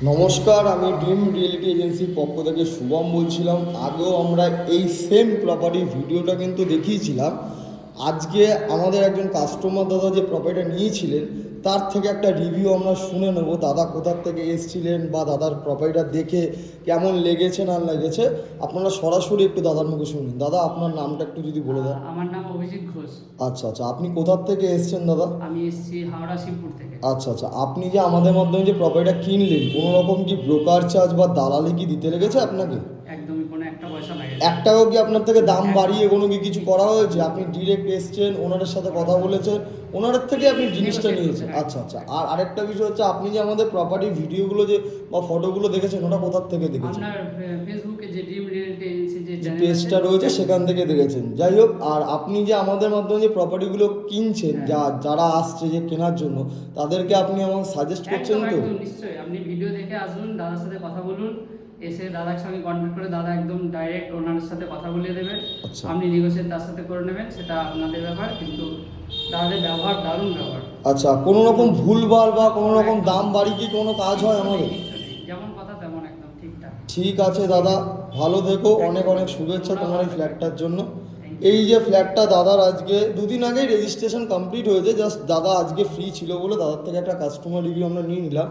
নমস্কার, আমি dream reality এজেন্সির পক্ষ থেকে শুভম বলছিলাম। আগেও আমরা এই সেম প্রপার্টির ভিডিওটা কিন্তু দেখিয়েছিলাম। আজকে আমাদের একজন কাস্টমার দাদা যে প্রপার্টিটা নিয়েছিলেন তার থেকে একটা রিভিউ আমরা শুনে নেব। দাদা কোথার থেকে এসেছিলেন বা দাদার প্রপার্টিটা দেখে কেমন লেগেছে না লেগেছে আপনারা সরাসরি একটু দাদার মুখে শুনুন। দাদা, আপনার নামটা একটু যদি বলে দেন। আমার নাম অভিজিৎ ঘোষ। আচ্ছা, আপনি কোথার থেকে এসেছেন দাদা? আমি এসেছি হাওড়া শিবপুর থেকে। আচ্ছা, আপনি যে আমাদের মাধ্যমে যে প্রপার্টিটা কিনলেন, কোনো রকম কি ব্রোকার চার্জ বা দালালি কি দিতে লেগেছে আপনাকে? একদমই কোনো একটা পয়সা লাগে না। 1 টাকাও কি আপনার থেকে দাম বাড়িয়ে কোনো কি কিছু করা হয়েছে? আপনি ডিরেক্ট এসছেন, ওনাদের সাথে কথা বলেছেন, ওনাদের থেকে আপনি জিনিসটা নিয়েছেন। আচ্ছা, আর আরেকটা বিষয় হচ্ছে, আপনি যে আমাদের প্রপার্টি ভিডিওগুলো যে বা ফটোগুলো দেখেছেন ওটা কোথার থেকে দেখেছেন? আপনার ফেসবুকে যে ড্রিম রিয়েলিটি এজেন্সি যে পেজটা রয়েছে সেখান থেকে দেখেছেন। যাই হোক, আর আপনি যে আমাদের মাধ্যমে যে প্রপার্টিগুলো কিনছেন, যারা আসছে যে কেনার জন্য, তাদেরকে আপনি আমাকে সাজেস্ট করছেন তো? একদম নিশ্চয়ই, আপনি ভিডিও দেখে আসুন, দাদার সাথে কথা বলুন, এসে দাদার সঙ্গে কন্ট্যাক্ট করে দাদা একদম ডাইরেক্ট ওনার সাথে কথা বলিয়ে দেবেন। আচ্ছা, আপনি নেগোশিয়েট তার সাথে করে নেবেন, সেটা আপনাদের ব্যাপার। কিন্তু দাদাদের ব্যবহার দারুণ ব্যবহার। আচ্ছা, কোনো রকম ভুলভাল বা কোনো রকম দাম বাড়ি কি কোনো কাজ হয় আমাদের? যেমন কথা তেমন একদম ঠিকঠাক। ঠিক আছে দাদা, ভালো থেকো। অনেক অনেক শুভেচ্ছা তোমার এই ফ্ল্যাটটার জন্য। এই যে ফ্ল্যাটটা দাদার আজকে 2 দিন আগেই রেজিস্ট্রেশন কমপ্লিট হয়েছে। জাস্ট দাদা আজকে ফ্রি ছিল বলে দাদার থেকে একটা কাস্টমার রিভিউ আমরা নিয়ে নিলাম।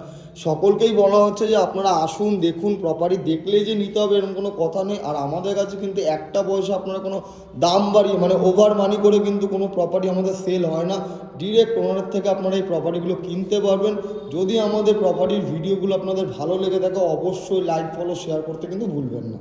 সকলকেই বলা হচ্ছে যে আপনারা আসুন, দেখুন, প্রপার্টি দেখলেই যে নিতে হবে এরকম কোনো কথা নেই। আর আমাদের কাছে কিন্তু একটা পয়সা আপনারা কোনো দাম বাড়িয়ে মানে ওভার মানি করে কিন্তু কোনো প্রপার্টি আমাদের সেল হয় না। ডিরেক্ট ওনাদের থেকে আপনারা এই প্রপার্টিগুলো কিনতে পারবেন। যদি আমাদের প্রপার্টির ভিডিওগুলো আপনাদের ভালো লেগে থাকে অবশ্যই লাইক, ফলো, শেয়ার করতে কিন্তু ভুলবেন না।